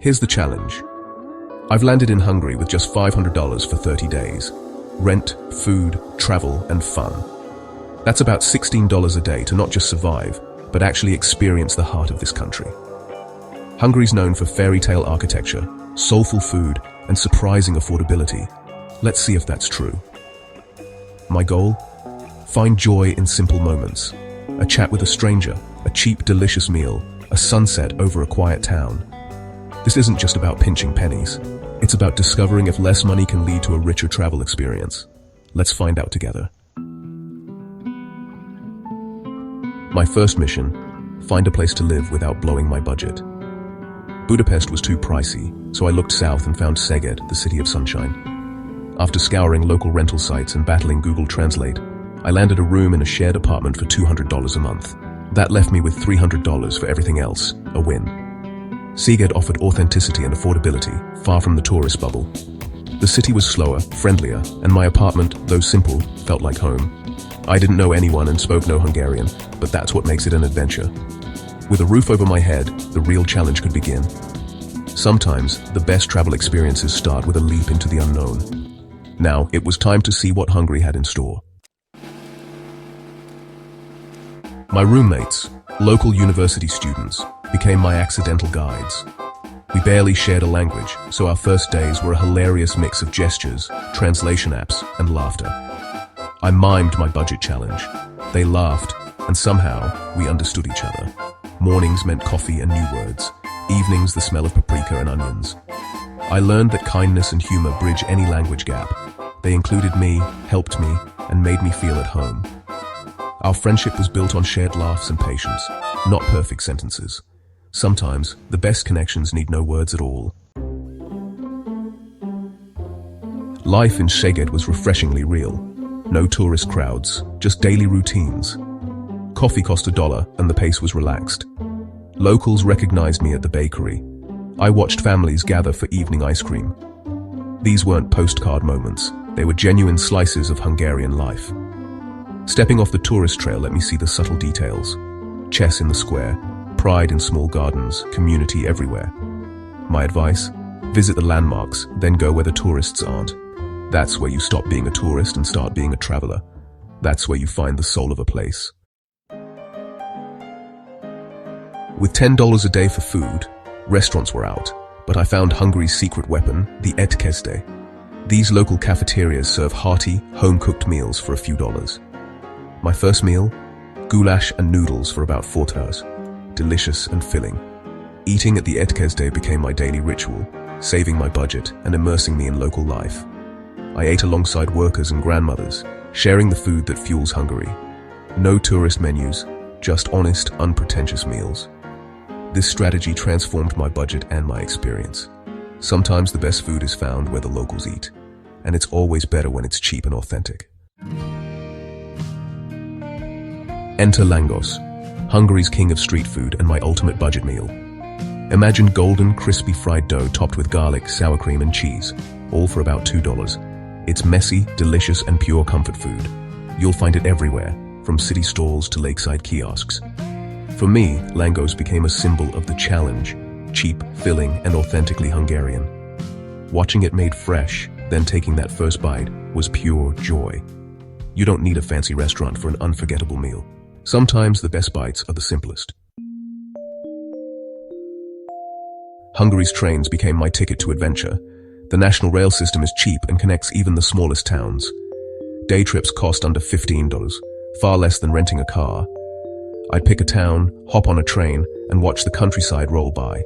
Here's the challenge. I've landed in Hungary with just $500 for 30 days. Rent, food, travel, and fun. That's about $16 a day to not just survive, but actually experience the heart of this country. Hungary's known for fairy tale architecture, soulful food, and surprising affordability. Let's see if that's true. My goal? Find joy in simple moments. A chat with a stranger, a cheap, delicious meal, a sunset over a quiet town. This isn't just about pinching pennies. It's about discovering if less money can lead to a richer travel experience. Let's find out together. My first mission, find a place to live without blowing my budget. Budapest was too pricey, so I looked south and found Szeged, the city of sunshine. After scouring local rental sites and battling Google Translate, I landed a room in a shared apartment for $200 a month. That left me with $300 for everything else, a win. Szeged offered authenticity and affordability, far from the tourist bubble. The city was slower, friendlier, and my apartment, though simple, felt like home. I didn't know anyone and spoke no Hungarian, but that's what makes it an adventure. With a roof over my head, the real challenge could begin. Sometimes, the best travel experiences start with a leap into the unknown. Now, it was time to see what Hungary had in store. My roommates, local university students, became my accidental guides. We barely shared a language, so our first days were a hilarious mix of gestures, translation apps, and laughter. I mimed my budget challenge. They laughed, and somehow, we understood each other. Mornings meant coffee and new words. Evenings, the smell of paprika and onions. I learned that kindness and humor bridge any language gap. They included me, helped me, and made me feel at home. Our friendship was built on shared laughs and patience, not perfect sentences. Sometimes, the best connections need no words at all. Life in Szeged was refreshingly real. No tourist crowds, just daily routines. Coffee cost $1 and the pace was relaxed. Locals recognized me at the bakery. I watched families gather for evening ice cream. These weren't postcard moments, they were genuine slices of Hungarian life. Stepping off the tourist trail let me see the subtle details. Chess in the square, pride in small gardens, community everywhere. My advice? Visit the landmarks, then go where the tourists aren't. That's where you stop being a tourist and start being a traveler. That's where you find the soul of a place. With $10 a day for food, restaurants were out, but I found Hungary's secret weapon, the étkezde. These local cafeterias serve hearty, home-cooked meals for a few dollars. My first meal? Goulash and noodles for about $4. Delicious and filling. Eating at the étkezde became my daily ritual, saving my budget and immersing me in local life. I ate alongside workers and grandmothers, sharing the food that fuels Hungary. No tourist menus, just honest, unpretentious meals. This strategy transformed my budget and my experience. Sometimes the best food is found where the locals eat, and it's always better when it's cheap and authentic. Enter Lángos, Hungary's king of street food and my ultimate budget meal. Imagine golden, crispy fried dough topped with garlic, sour cream, and cheese, all for about $2. It's messy, delicious, and pure comfort food. You'll find it everywhere, from city stalls to lakeside kiosks. For me, Lángos became a symbol of the challenge, cheap, filling, and authentically Hungarian. Watching it made fresh, then taking that first bite, was pure joy. You don't need a fancy restaurant for an unforgettable meal. Sometimes the best bites are the simplest. Hungary's trains became my ticket to adventure. The national rail system is cheap and connects even the smallest towns. Day trips cost under $15, far less than renting a car. I'd pick a town, hop on a train, and watch the countryside roll by.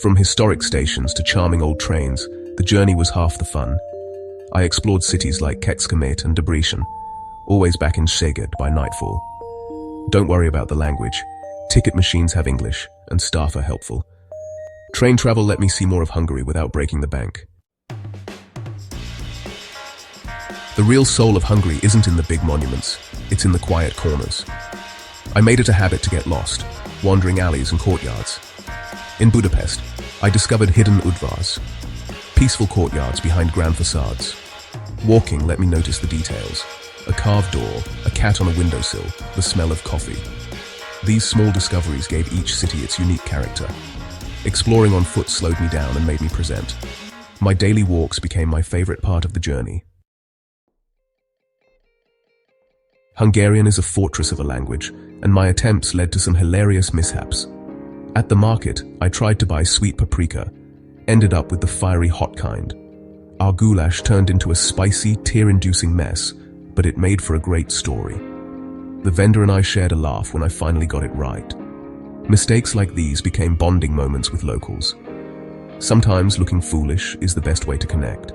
From historic stations to charming old trains, the journey was half the fun. I explored cities like Kecskemét and Debrecen, always back in Szeged by nightfall. Don't worry about the language. Ticket machines have English, and staff are helpful. Train travel let me see more of Hungary without breaking the bank. The real soul of Hungary isn't in the big monuments, it's in the quiet corners. I made it a habit to get lost, wandering alleys and courtyards. In Budapest, I discovered hidden udvars, peaceful courtyards behind grand facades. Walking let me notice the details. A carved door, a cat on a windowsill, the smell of coffee. These small discoveries gave each city its unique character. Exploring on foot slowed me down and made me present. My daily walks became my favorite part of the journey. Hungarian is a fortress of a language, and my attempts led to some hilarious mishaps. At the market, I tried to buy sweet paprika, ended up with the fiery hot kind. Our goulash turned into a spicy, tear-inducing mess, but it made for a great story. The vendor and I shared a laugh when I finally got it right. Mistakes like these became bonding moments with locals. Sometimes looking foolish is the best way to connect.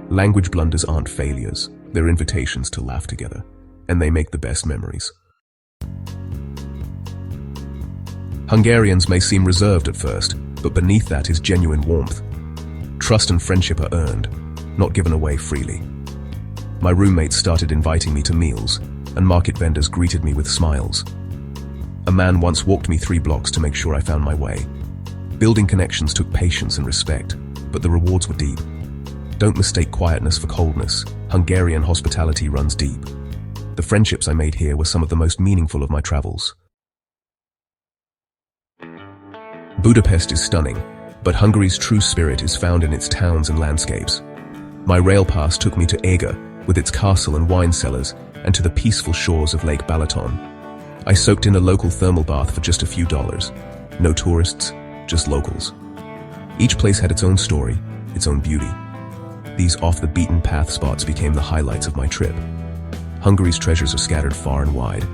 Language blunders aren't failures, they're invitations to laugh together, and they make the best memories. Hungarians may seem reserved at first, but beneath that is genuine warmth. Trust and friendship are earned, not given away freely. My roommates started inviting me to meals, and market vendors greeted me with smiles. A man once walked me 3 blocks to make sure I found my way. Building connections took patience and respect, but the rewards were deep. Don't mistake quietness for coldness. Hungarian hospitality runs deep. The friendships I made here were some of the most meaningful of my travels. Budapest is stunning, but Hungary's true spirit is found in its towns and landscapes. My rail pass took me to Szeged, with its castle and wine cellars, and to the peaceful shores of Lake Balaton. I soaked in a local thermal bath for just a few dollars. No tourists, just locals. Each place had its own story, its own beauty. These off-the-beaten-path spots became the highlights of my trip. Hungary's treasures are scattered far and wide.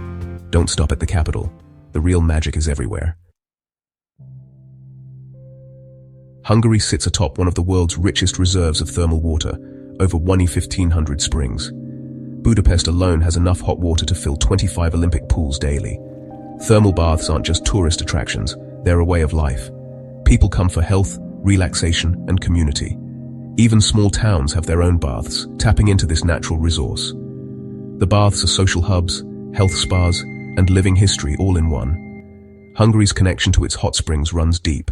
Don't stop at the capital. The real magic is everywhere. Hungary sits atop one of the world's richest reserves of thermal water, over 1,500 springs. Budapest alone has enough hot water to fill 25 Olympic pools daily. Thermal baths aren't just tourist attractions, they're a way of life. People come for health, relaxation, and community. Even small towns have their own baths, tapping into this natural resource. The baths are social hubs, health spas, and living history all in one. Hungary's connection to its hot springs runs deep.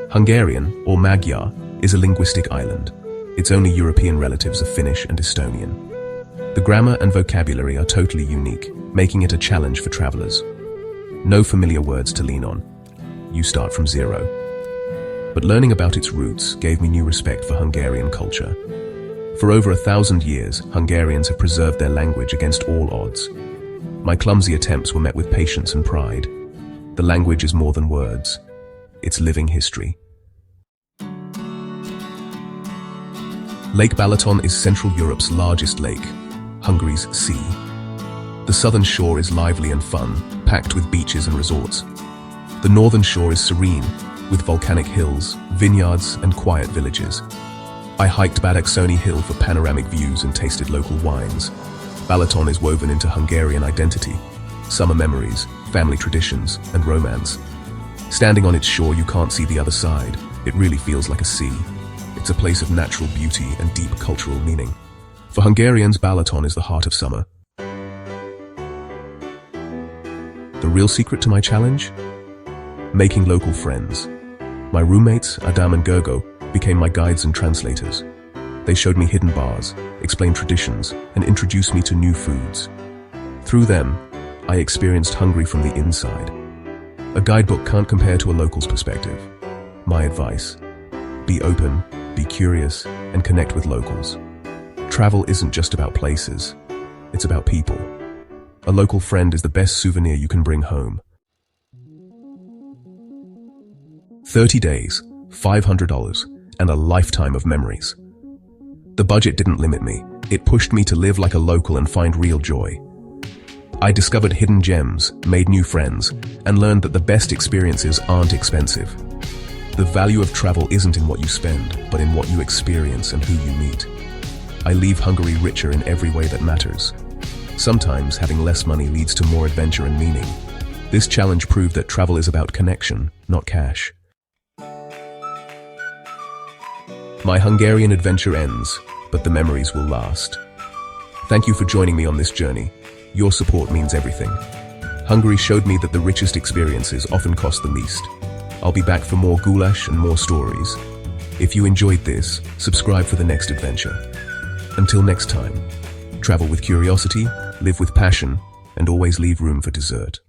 Hungarian, or Magyar, is a linguistic island. Its only European relatives are Finnish and Estonian. The grammar and vocabulary are totally unique, making it a challenge for travelers. No familiar words to lean on. You start from zero. But learning about its roots gave me new respect for Hungarian culture. For over 1,000 years, Hungarians have preserved their language against all odds. My clumsy attempts were met with patience and pride. The language is more than words. It's living history. Lake Balaton is Central Europe's largest lake, Hungary's sea. The southern shore is lively and fun, packed with beaches and resorts. The northern shore is serene, with volcanic hills, vineyards, and quiet villages. I hiked Badacsony Hill for panoramic views and tasted local wines. Balaton is woven into Hungarian identity, summer memories, family traditions, and romance. Standing on its shore, you can't see the other side. It really feels like a sea. It's a place of natural beauty and deep cultural meaning. For Hungarians, Balaton is the heart of summer. The real secret to my challenge? Making local friends. My roommates, Adam and Gergo, became my guides and translators. They showed me hidden bars, explained traditions, and introduced me to new foods. Through them, I experienced Hungary from the inside. A guidebook can't compare to a local's perspective. My advice: be open, be curious, and connect with locals. Travel isn't just about places, it's about people. A local friend is the best souvenir you can bring home. 30 days, $500, and a lifetime of memories. The budget didn't limit me. It pushed me to live like a local and find real joy. I discovered hidden gems, made new friends, and learned that the best experiences aren't expensive. The value of travel isn't in what you spend, but in what you experience and who you meet. I leave Hungary richer in every way that matters. Sometimes having less money leads to more adventure and meaning. This challenge proved that travel is about connection, not cash. My Hungarian adventure ends, but the memories will last. Thank you for joining me on this journey. Your support means everything. Hungary showed me that the richest experiences often cost the least. I'll be back for more goulash and more stories. If you enjoyed this, subscribe for the next adventure. Until next time, travel with curiosity, live with passion, and always leave room for dessert.